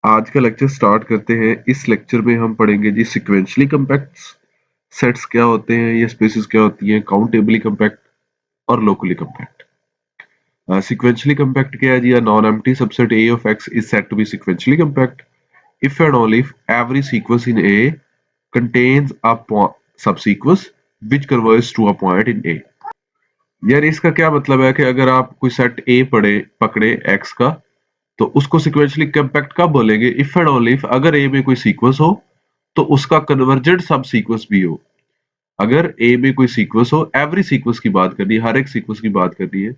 आज का lecture start करते हैं। इस लेक्चर में हम पढ़ेंगे जी सिक्वेंशली कम्पैक्ट सेट्स क्या होते हैं, ये स्पेसेस क्या होती हैं, काउंटेबली कम्पैक्ट और लोकली कम्पैक्ट। सिक्वेंशली कम्पैक्ट क्या है जी? Non empty subset A of X is said to be sequentially compact if and only if every sequence in A contains a subsequence which converges to a point in A। यार इसका क्या मतलब है कि अगर आप कोई सेट A पकड़े X का, तो उसको सिक्वेंशली कम्पैक्ट कब बोलेंगे? इफ एंड ओनली इफ अगर ए में कोई सीक्वेंस हो तो उसका कन्वर्जेंट सब सीक्वेंस भी हो। अगर ए में कोई सीक्वेंस हो, एवरी सीक्वेंस की बात करनी है, हर एक सीक्वेंस की बात करनी है,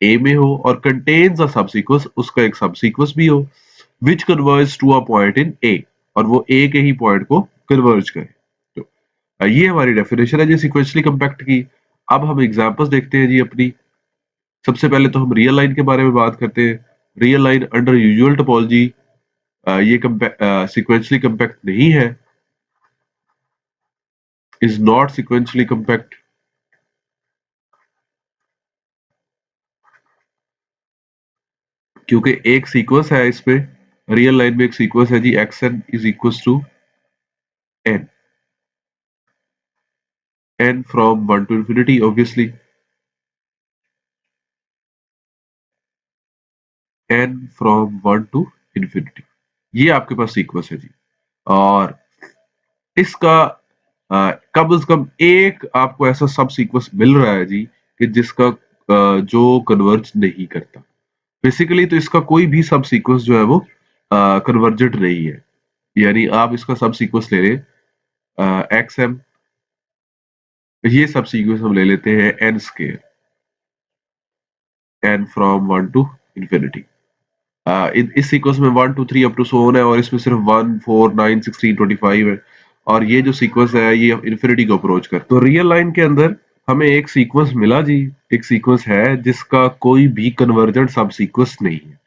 ए में हो और कंटेन्स अ सब सीक्वेंस, उसका एक सब सीक्वेंस भी हो, which converge to a point in A, और वो ए के ही पॉइंट को कन्वर्ज करे। तो ये हमारी डेफिनेशन है जी सिक्वेंशली कम्पैक्ट की। अब हम एग्जांपल्स देखते हैं जी अपनी। सबसे पहले तो हम रियल लाइन के बारे में बात करते हैं। Real line under usual topology ये सिक्वेंशली कम्पैक्ट नहीं है, इज नॉट सिक्वेंशली कम्पैक्ट, क्योंकि एक सीक्वेंस है इसमें। रियल लाइन में एक सीक्वेंस है जी, X N is equal to N, N from one to infinity obviously, N from one to infinity. ये आपके पास सीक्वेंस है जी। और इसका कम से कम एक आपको ऐसा सब सीक्वेंस मिल रहा है जी कि जिसका जो कन्वर्ज नहीं करता। बेसिकली तो इसका कोई भी सब सीक्वेंस जो है वो कन्वर्जेंट नहीं है। यानी आप इसका सब सीक्वेंस ले लें एक्स एम, ये सब सीक्वेंस हम ले लेते हैं N square, N from one to infinity. इस सीक्वेंस में 1 2 3 अप टू सो ऑन है, और इसमें सिर्फ 1 4 9 16 25 है। और ये जो सीक्वेंस है ये इंफिनिटी को अप्रोच कर। तो रियल लाइन के अंदर हमें एक सीक्वेंस मिला जी, एक सीक्वेंस है जिसका कोई भी कन्वर्जेंट सब सीक्वेंस नहीं है।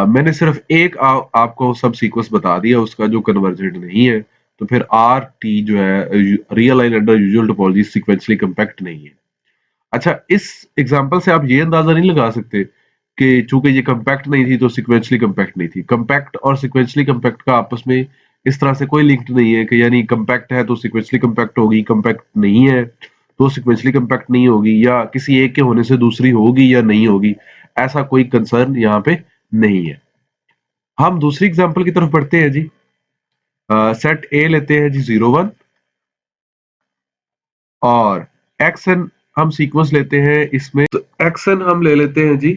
मैंने सिर्फ एक आपको सब सीक्वेंस बता दिया उसका जो कन्वर्जेंट नहीं है। तो फिर आर टी जो है real line under usual topology sequentially compact नहीं है। अच्छा, इस एग्जांपल से आप ये अंदाजा नहीं लगा सकते कि चूंकि ये कम्पैक्ट नहीं थी तो सिक्वेंशली कम्पैक्ट नहीं थी। कम्पैक्ट और सिक्वेंशली कम्पैक्ट का आपस में इस तरह से कोई लिंक नहीं है कि यानी कम्पैक्ट है तो सिक्वेंशली कम्पैक्ट होगी, कम्पैक्ट नहीं है तो सिक्वेंशली कम्पैक्ट नहीं होगी, या किसी एक के होने से दूसरी होगी या नहीं होगी। ऐसा कोई कंसर्न यहाँ पे नहीं है। हम दूसरी एग्जांपल की तरफ बढ़ते हैं जी। सेट ए लेते हैं जी 0 1, और एक्स एन हम सीक्वेंस लेते हैं इसमें। तो एक्स एन हम ले लेते हैं जी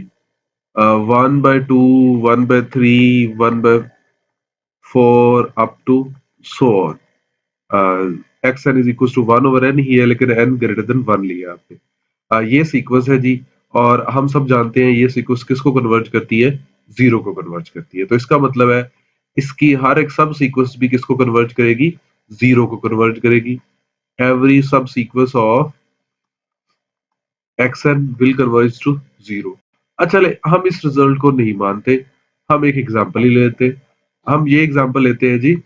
1/2, 1/3, 1/4 up to so on. X N is equal to 1/n ही है, लेकिन n ग्रेटर देन 1 लिया आपने। ये सीक्वेंस है जी। और हम सब जानते हैं ये सीक्वेंस किसको कन्वर्ज करती है? जीरो को कन्वर्ज करती है। तो इसका मतलब है इसकी हर एक सब सीक्वेंस भी किसको कन्वर्ज करेगी? जीरो को कन्वर्ज करेगी। Every sub sequence of X N will converge to zero. अच्छा, ले हम इस रिजल्ट को नहीं मानते, हम एक एग्जांपल ही लेते। हम ये एग्जांपल लेते हैं जी।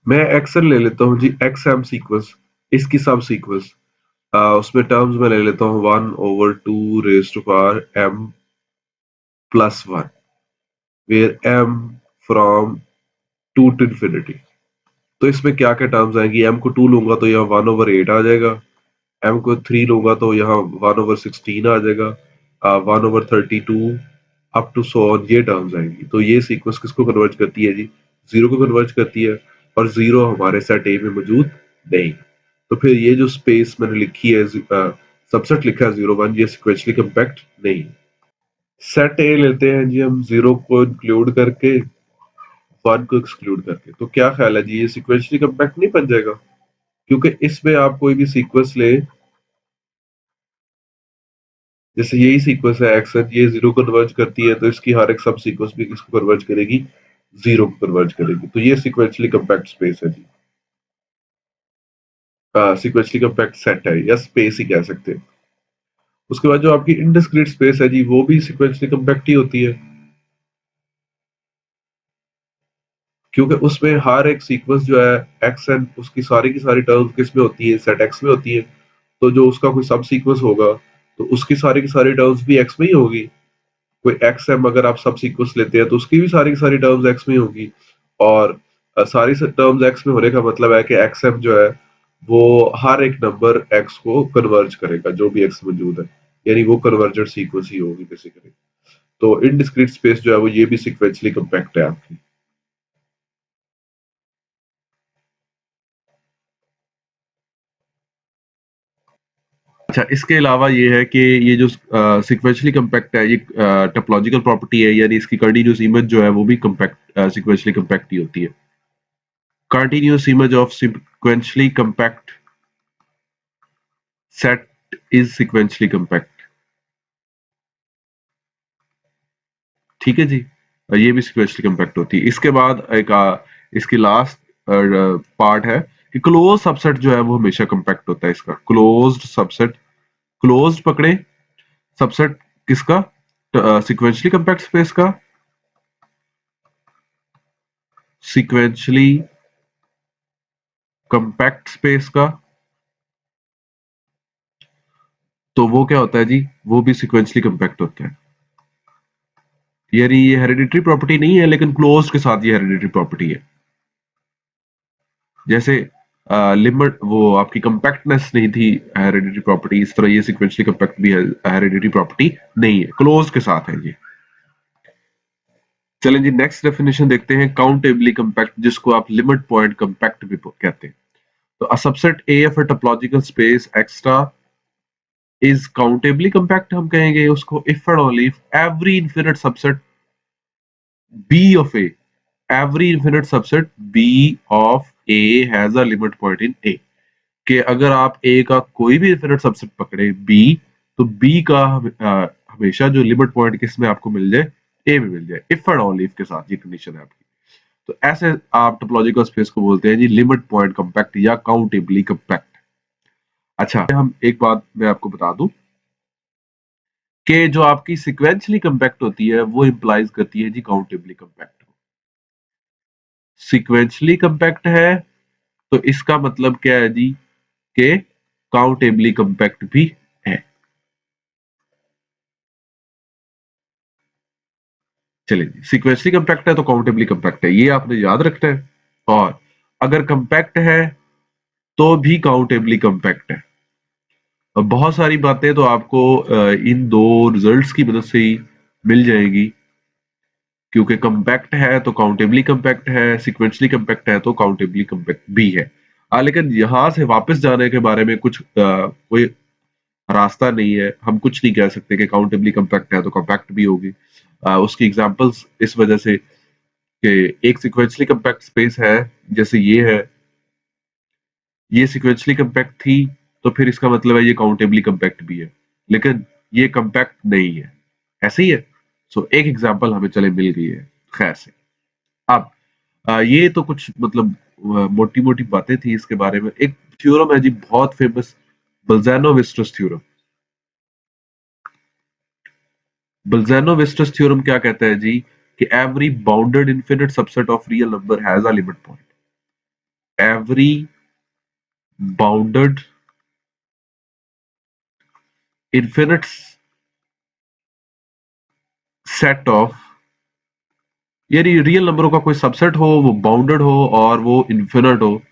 मैं एक्सन ले लेता हूं जी, एक्स एम सीक्वेंस, इसकी सब सीक्वेंस। उसमें टर्म्स में ले लेता हूं 1/2 raise to power m plus 1, where m from 2 to infinity. तो इसमें क्या क्या टर्म्स आएंगी? m को 2 लूंगा तो यहाँ 1/8 आ जाएगा, m को 3 लूंगा तो यहाँ 1/16 आ जाएगा, 1/32 अप टू सो ऑन, ये टर्म्स आएंगी। तो ये सीक्वेंस किसको कन्वर्ज करती है जी? जीरो को कन्वर्ज करती है। और जीरो हमारे सेट ए में मौजूद नहीं। तो फिर ये जो स्पेस मैंने लिखी है, सबसेट लिखा है 0 1, ये सिक्वेंशली कम्पैक्ट नहीं। सेट ए लेते हैं जी हम, जीरो को इंक्लूड करके, वन को एक्सक्लूड करके। तो क्या ख्याल है जी, ये सिक्वेंशली कम्पैक्ट नहीं बन जाएगा? क्योंकि इसमें आप कोई भी सीक्वेंस ले, जैसे यही सीक्वेंस है एक्स, ये जीरो कन्वर्ज करती है तो इसकी हर एक सब सीक्वेंस भी किसको कन्वर्ज करेगी? जीरो को कन्वर्ज करेगी। तो ये सीक्वेंशली कम्पैक्ट स्पेस है जी, सीक्वेंशली कम्पैक्ट सेट है, या स्पेस ही कह सकते हैं। उसके बाद जो आपकी इनडिस्क्रीट स्पेस है जी, वो भी सीक्वेंशली कम्पैक्ट ही होती है, क्योंकि उसमें हर एक सीक्वेंस जो है एक्स एंड उसकी सारी की सारी टर्म्स किस में होती है? सेट एक्स में होती है। तो जो उसका कोई सब सीक्वेंस होगा तो उसकी सारी की सारी टर्म्स भी एक्स में ही होगी। कोई एक्स एम अगर आप सब सीक्वेंस लेते हैं तो उसकी भी सारी की सारी टर्म्स एक्स में होगी, और सारी टर्म्स एक्स में होने का मतलब है कि एक्स एम जो है वो हर एक नंबर एक्स को कन्वर्ज करेगा, जो भी एक्स मौजूद है, यानी वो कन्वर्जेंट सीक्वेंस ही होगी बेसिकली। तो इनडिस्क्रीट स्पेस जो है वो ये भी सिक्वेंशली कंपैक्ट है आपकी। अच्छा, इसके अलावा ये है कि ये जो सिक्वेंशली कंपैक्ट है, ये टोपोलॉजिकल प्रॉपर्टी है, यानी इसकी कंटीन्यूअस इमेज जो है वो भी कंपैक्ट सिक्वेंशली कंपैक्ट ही होती है। Continuous image of sequentially compact set is sequentially compact. ठीक है जी, ये भी सिक्वेंशली कंपैक्ट होती है। इसके बाद एक इसकी लास्ट पार्ट है कि क्लोज सबसेट जो है वो हमेशा कंपैक्ट होता है। इसका क्लोज्ड सबसेट, क्लोज्ड पकड़े सबसेट किसका, सिक्वेंशली कंपैक्ट स्पेस का, सिक्वेंशली कंपैक्ट स्पेस का। तो वो क्या होता है जी, वो भी सिक्वेंशली कंपैक्ट होता है। यानी ये हेरिडिटरी प्रॉपर्टी नहीं है, लेकिन क्लोज के साथ ये हेरिडिटरी प्रॉपर्टी है। जैसे लिमिट वो आपकी कंपैक्टनेस नहीं थी हेरिडिटरी प्रॉपर्टी, इस तरह ये सिक्वेंशली कंपैक्ट भी हेरिडिटरी प्रॉपर्टी नहीं है, क्लोज के साथ है ये। चलें जी, नेक्स्ट डेफिनेशन देखते हैं, काउंटेबली कंपैक्ट, जिसको आप लिमिट पॉइंट कंपैक्ट भी कहते हैं। तो a subset A of a topological space extra is countably compact, हम कहेंगे उसको if and only if every infinite subset B of A, every infinite subset B of A has a limit point in A। कि अगर आप A का कोई भी infinite subset पकड़े B, तो B का हमेशा जो लिमिट पॉइंट किसमें आपको मिल जाए, A में मिल जाए, if and only if के साथ, ये कंडीशन है आपकी। तो ऐसे आप टोपोलॉजिकल स्पेस को बोलते हैं जी लिमिट पॉइंट कंपैक्ट या काउंटेबली कंपैक्ट। अच्छा, हम एक बात मैं आपको बता दूं कि जो आपकी सिक्वेंशली कंपैक्ट होती है वो इंप्लाइज करती है जी काउंटेबली कंपैक्ट को। सिक्वेंशली कंपैक्ट है तो इसका मतलब क्या है जी, कि काउंटेबली कंपैक्ट भी है। चलिए जी, सिक्वेंशली कंपैक्ट है तो काउंटेबली कंपैक्ट है, ये आपने याद रखना है। और अगर कंपैक्ट है तो भी काउंटेबली कंपैक्ट है। अब बहुत सारी बातें तो आपको इन दो रिजल्ट्स की मदद से ही मिल जाएगी, क्योंकि कंपैक्ट है तो काउंटेबली कंपैक्ट है, सिक्वेंशली कंपैक्ट है तो काउंटेबली कंपैक्ट भी है। लेकिन यहां से वापस जाने के बारे में कुछ कोई रास्ता नहीं है, हम कुछ नहीं कह सकते कि काउंटेबली कंपैक्ट है तो कंपैक्ट भी होगी। उसकी एग्जांपल्स इस वजह से कि एक सिक्वेंशली कंपैक्ट स्पेस है, जैसे ये है, ये सिक्वेंशली कंपैक्ट थी, तो फिर इसका मतलब है ये काउंटेबली कंपैक्ट भी है, लेकिन ये कंपैक्ट नहीं है, ऐसे ही है। सो एक एग्जांपल हमें चले मिल गई है खैर से। अब ये तो कुछ मतलब मोटी मोटी बातें थी इसके बारे में। एक थ्योरम है जी बहुत फेमस, बल्जानो-विस्टर्स थ्योरम। बल्जानो-विस्टर्स थ्योरम क्या कहता है जी, कि every bounded infinite subset of real number has a limit point. Every bounded infinite set of, यानी रियल नंबरों का कोई सबसेट हो, वो बाउंडेड हो और वो इन्फिनिट हो,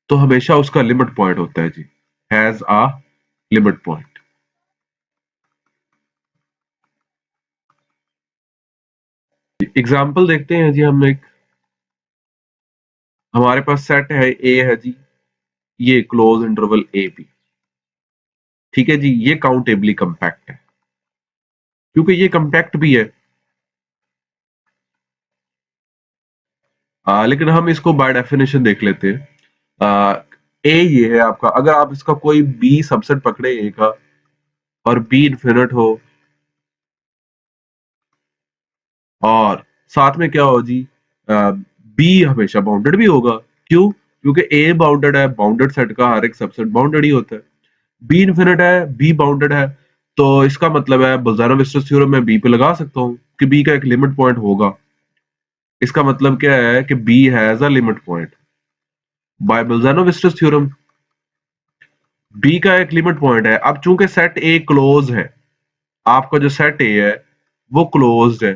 तो हमेशा उसका लिमिट पॉइंट होता है जी, has a limit point. Example देखते हैं जी हम एक, हमारे पास सेट है ए है जी, ये क्लोज इंटरवल ए बी। ठीक है जी, ये काउंटेबली कंपैक्ट है क्योंकि ये कंपैक्ट भी है। लेकिन हम इसको बाय डेफिनेशन देख लेते हैं। ए ये है आपका, अगर आप इसका कोई बी सबसेट पकड़े ए का और बी इन्फिनिट हो, और साथ में क्या हो जी, बी हमेशा बाउंडेड भी होगा। क्यों? क्योंकि ए बाउंडेड है, बाउंडेड सेट का हर एक सबसेट बाउंडेड ही होता है। बी इन्फिनिट है, बी बाउंडेड है, तो इसका मतलब है बोल्जानो-विस्टर्स थ्योरम में बी पे लगा सकता हूं कि बी का एक लिमिट पॉइंट होगा। इसका मतलब क्या है कि B has a limit point by Bolzano Weierstrass theorem. B का एक लिमिट पॉइंट है। अब चूंकि सेट ए क्लोज है, आपका जो सेट ए है वो क्लोज्ड है।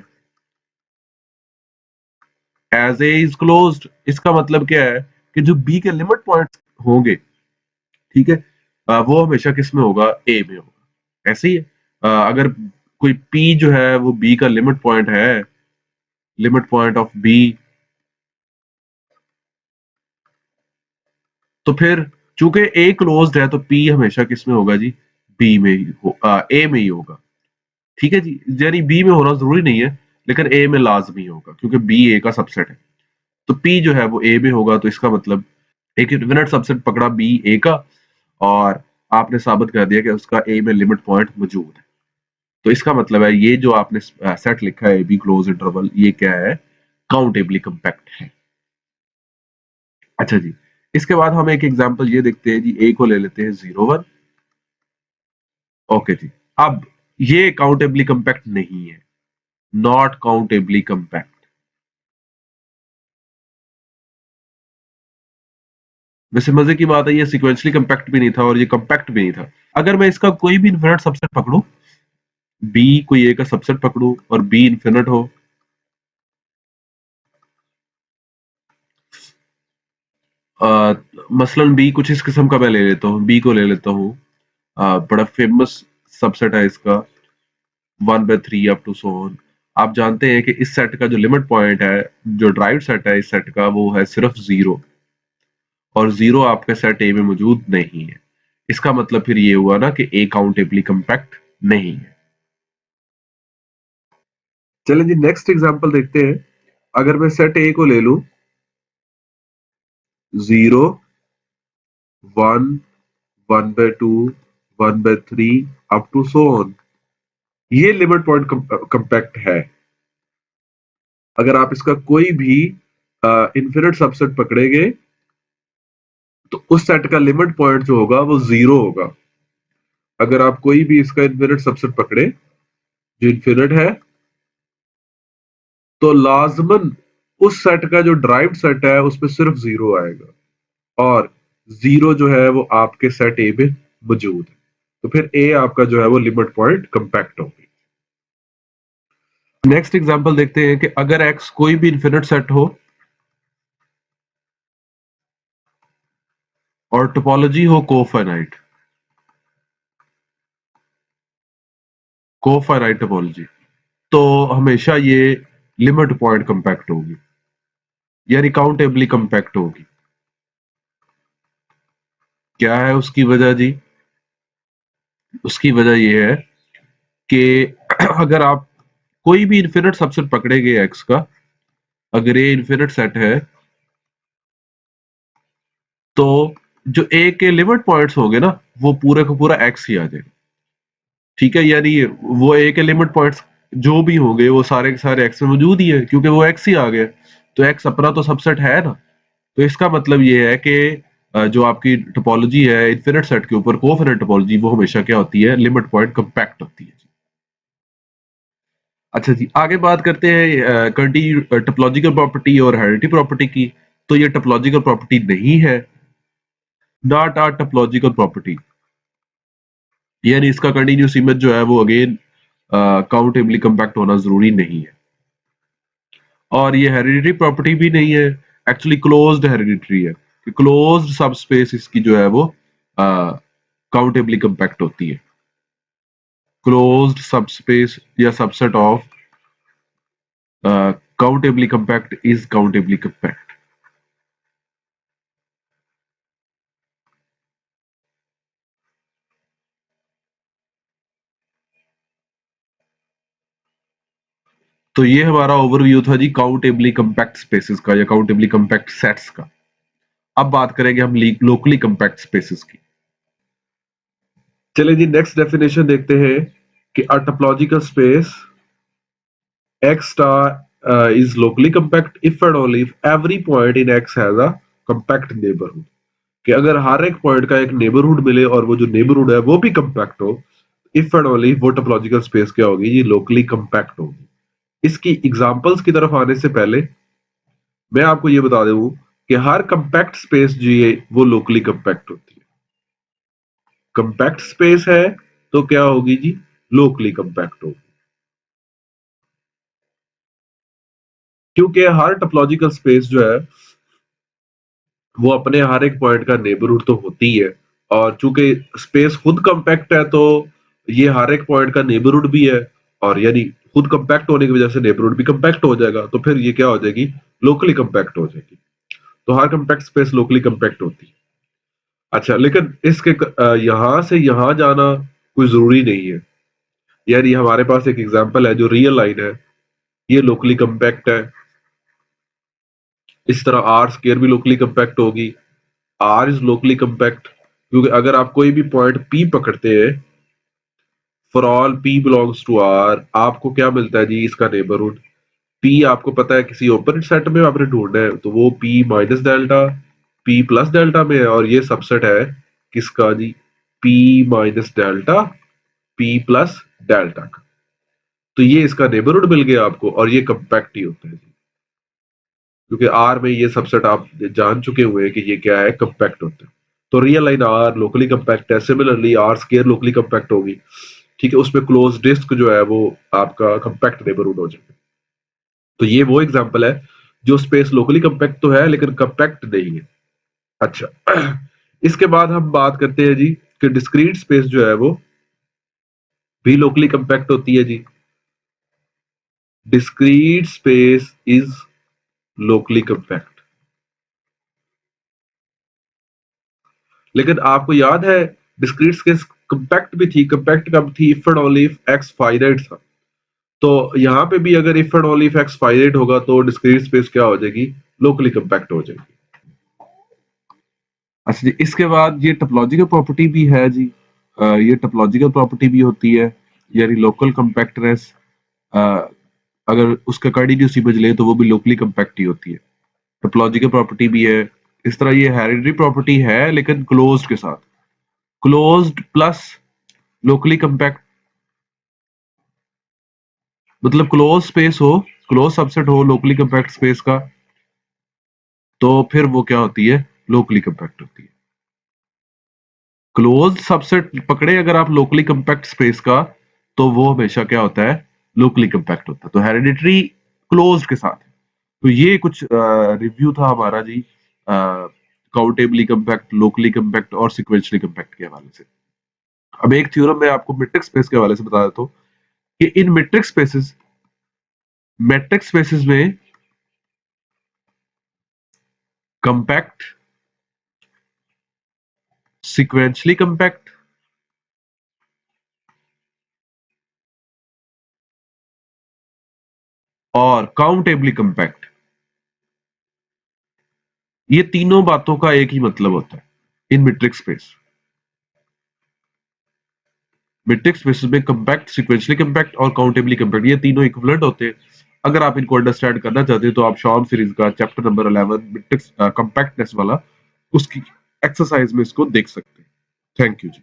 एज ए इज क्लोज्ड, इसका मतलब क्या है कि जो बी के लिमिट पॉइंट होंगे, ठीक है, वो हमेशा किस में होगा, ए में होगा। ऐसे ही है, अगर कोई पी जो है वो बी का लिमिट पॉइंट है, लिमिट पॉइंट ऑफ बी, तो फिर चूंकि ए क्लोज्ड है तो पी हमेशा किस में होगा जी, बी में ही ए में ही होगा। ठीक है जी, यानी बी में होना जरूरी नहीं है, लेकिन ए में लाजमी होगा क्योंकि बी ए का सबसेट है। तो पी जो है वो ए में होगा, तो इसका मतलब एक इनफिनिट सबसेट पकड़ा बी ए का, और आपने साबित कर दिया कि उसका ए में लिमिट पॉइंट मौजूद है। तो इसका मतलब है ये जो आपने सेट लिखा है बी क्लोज इंटरवल, ये क्या है, काउंटेबली कंपैक्ट है। अच्छा जी, इसके बाद हम एक एग्जांपल ये देखते हैं जी, ए को ले लेते हैं 0 1। ओके जी, अब ये काउंटेबली कंपैक्ट नहीं है, नॉट काउंटेबली कंपैक्ट। वैसे मजे की बात है, ये सिक्वेंशली कंपैक्ट भी नहीं था और ये कंपैक्ट भी नहीं था। अगर मैं इसका कोई भी इन्फिनिट सबसेट पकड़ूं, बी कोई ए का सबसेट पकड़ूं और बी इन्फिनिट हो, मसलन बी कुछ इस किस्म का मैं ले लेता हूँ, बी को ले लेता हूँ, बड़ा फेमस सबसेट है इसका, 1/3 अप टू सो ऑन। आप जानते हैं कि इस सेट का जो लिमिट पॉइंट है, जो ड्राइव सेट है इस सेट का, वो है सिर्फ 0, और 0 आपके सेट ए में मौजूद नहीं है। इसका मतलब फिर ये हुआ ना कि ए काउंटेबली कंपैक्ट नहीं है। चलें जी, नेक्स्ट एग्जांपल देखते हैं। अगर मैं सेट ए को ले लूं, 0 1 1/2 1/3 अप टू सो ऑन, ये लिमिट पॉइंट कंपैक्ट है। अगर आप इसका कोई भी इन्फिनिट सबसेट पकड़ेंगे, तो उस सेट का लिमिट पॉइंट जो होगा वो 0 होगा। अगर आप कोई भी इसका इन्फिनिट सबसेट पकड़े जो इन्फिनिट है, तो लाजमन उस सेट का जो ड्राइव्ड सेट है उसमें सिर्फ 0 आएगा, और 0 जो है वो आपके सेट ए में मौजूद है। तो फिर ए आपका जो है वो लिमिट पॉइंट कंपैक्ट होगी। नेक्स्ट एग्जांपल देखते हैं कि अगर एक्स कोई भी इन्फिनिट सेट हो और टोपोलॉजी हो कोफाइनाइट, कोफाइनाइट टोपोलॉजी, तो हमेशा ये लिमिट पॉइंट कंपैक्ट होगी, यानी काउंटेबली कंपैक्ट होगी। क्या है उसकी वजह जी? उसकी वजह यह है कि अगर आप कोई भी इन्फिनिट सबसेट पकड़ेंगे एक्स का, अगर ये इन्फिनिट सेट है, तो जो ए के लिमिट पॉइंट्स होंगे ना, वो पूरे को पूरा एक्स ही आ जाएगा। ठीक है, यानी वो ए के लिमिट पॉइंट्स जो भी होंगे वो सारे के सारे एक्स में मौजूद ही है, क्योंकि वो एक्स ही आ गया। तो एक्स अपना तो सबसेट है ना। तो इसका मतलब ये है कि जो आपकी टोपोलॉजी है इन्फिनिट सेट के ऊपर, कोफिनिट टोपोलॉजी, वो हमेशा क्या होती है, लिमिट पॉइंट कंपैक्ट होती है। अच्छा जी, आगे बात करते हैं टोपोलॉजिकल प्रॉपर्टी और हेरिडिटी प्रॉपर्टी की। तो ये टोपोलॉजिकल प्रॉपर्टी नहीं है, नॉट अ टोपोलॉजिकल प्रॉपर्टी, यानी इसका कंटिन्यूस इमेज जो है वो अगेन काउंटेबली कंपैक्ट होना जरूरी नहीं है। और ये हेरिडिटरी प्रॉपर्टी भी नहीं है, एक्चुअली क्लोज्ड हेरिडिटरी है, कि क्लोज्ड सबस्पेस इसकी जो है वो काउंटेबली कंपैक्ट होती है। क्लोज्ड सबस्पेस या subset of countably compact is countably compact. तो ये हमारा ओवरव्यू था जी काउंटेबली कंपैक्ट स्पेसेस का या काउंटेबली कंपैक्ट सेट्स का। अब बात करेंगे हम लोकली कंपैक्ट स्पेसेस की। चलिए जी, नेक्स्ट डेफिनेशन देखते हैं कि अ topological space x star is locally compact if and only if every point in x has a compact neighborhood। कि अगर हर एक पॉइंट का एक नेबरहुड मिले और वो जो नेबरहुड है वो भी कंपैक्ट हो, इफ एंड ओनली वो टोपोलॉजिकल स्पेस क्या होगी, ये लोकली कंपैक्ट होगी। इसकी एग्जांपल्स की तरफ आने से पहले मैं आपको ये बता दूं कि हर कंपैक्ट स्पेस जो है वो लोकली कंपैक्ट होती है। कंपैक्ट स्पेस है तो क्या होगी जी, लोकली कंपैक्ट होगी। क्योंकि हर टोपोलॉजिकल स्पेस जो है वो अपने हर एक पॉइंट का नेबरहुड तो होती है, और चूंकि स्पेस खुद कम्पैक्ट है तो ये हर एक पॉइंट का नेबरहुड भी है, और यानी खुद कम्पैक्ट होने की वजह से नेबरहुड भी कम्पैक्ट हो जाएगा, तो फिर ये क्या हो जाएगी, लोकली कम्पैक्ट हो जाएगी। तो हर कम्पैक्ट स्पेस लोकली कम्पैक्ट होती है। अच्छा, लेकिन इसके यहां से यहां जाना कोई जरूरी नहीं है। यानी हमारे पास एक एग्जांपल है जो रियल लाइन है, ये लोकली कम्पैक्ट है। इस तरह आर स्केयर भी लोकली कम्पैक्ट होगी, आर इज लोकली कम्पैक्ट, क्योंकि अगर आप कोई भी पॉइंट पी पकड़ते हैं, for all P belongs to R, आपको क्या मिलता है जी, इसका नेबरहुड पी आपको पता है किसी ओपन सेट में आपने ढूंढना है, तो वो P minus delta P plus delta में है, और ये सबसेट है किसका जी, P minus delta P plus delta का। तो ये इसका नेबरहुड मिल गया आपको, और ये कंपैक्ट ही होता है जी, क्योंकि आर में ये सबसेट आप जान चुके हुए हैं कि ये क्या है, कंपैक्ट होता है। तो real line R locally compact है, similarly R square locally compact होगी, ठीक है, उसमें क्लोज डिस्क जो है वो आपका कंपैक्ट नेबरहुड हो जाएगा। तो ये वो एग्जांपल है जो स्पेस लोकली कंपैक्ट तो है लेकिन कंपैक्ट नहीं है। अच्छा, इसके बाद हम बात करते हैं जी कि डिस्क्रीट स्पेस जो है वो भी लोकली कंपैक्ट होती है जी। Discrete space is locally compact. लेकिन आपको याद है डिस्क्रीट स्पेस कंपैक्ट भी थी, कंपैक्ट कब थी, if and only if x finite था। तो यहां पे भी अगर if and only if x finite होगा तो डिस्क्रीट स्पेस क्या हो जाएगी, लोकली कंपैक्ट हो जाएगी। अच्छा जी, इसके बाद ये टोपोलॉजिकल प्रॉपर्टी भी है जी। ये टोपोलॉजिकल प्रॉपर्टी भी होती है, यानी लोकल कंपैक्टनेस, अगर उसका कार्डिनियस इमेज ले तो वो भी लोकली कंपैक्ट ही होती है। टोपोलॉजिकल प्रॉपर्टी भी है। इस तरह ये हेरिडिटरी प्रॉपर्टी है लेकिन क्लोज्ड के साथ, क्लोज्ड प्लस लोकली कंपैक्ट, मतलब क्लोज स्पेस हो, क्लोज सबसेट हो लोकली कंपैक्ट स्पेस का, तो फिर वो क्या होती है, लोकली कंपैक्ट होती है। क्लोज सबसेट पकड़े अगर आप लोकली कंपैक्ट स्पेस का, तो वो हमेशा क्या होता है, लोकली कंपैक्ट होता है। तो हेरिडिटरी क्लोज के साथ। तो ये कुछ रिव्यू था हमारा जी, काउंटेबली कंपैक्ट, लोकली कंपैक्ट और सिक्वेंशली कंपैक्ट के हवाले से। अब एक थ्योरम मैं आपको मैट्रिक्स स्पेस के हवाले से बता देता हूँ कि इन मैट्रिक्स स्पेसेस में कंपैक्ट, सिक्वेंशली कंपैक्ट और काउंटेबली कंपैक्ट, ये तीनों बातों का एक ही मतलब होता है इन मैट्रिक्स स्पेस। मैट्रिक्स स्पेसेस में कंपैक्ट, सिक्वेंशली कंपैक्ट और काउंटेबली कंपैक्ट, ये तीनों इक्विवेलेंट होते हैं। अगर आप इनको अंडरस्टैंड करना चाहते हैं तो आप शॉर्म सीरीज का चैप्टर नंबर 11 मैट्रिक्स कंपैक्टनेस वाला, उसकी एक्सरसाइज में इसको देख सकते हैं। Thank you ji.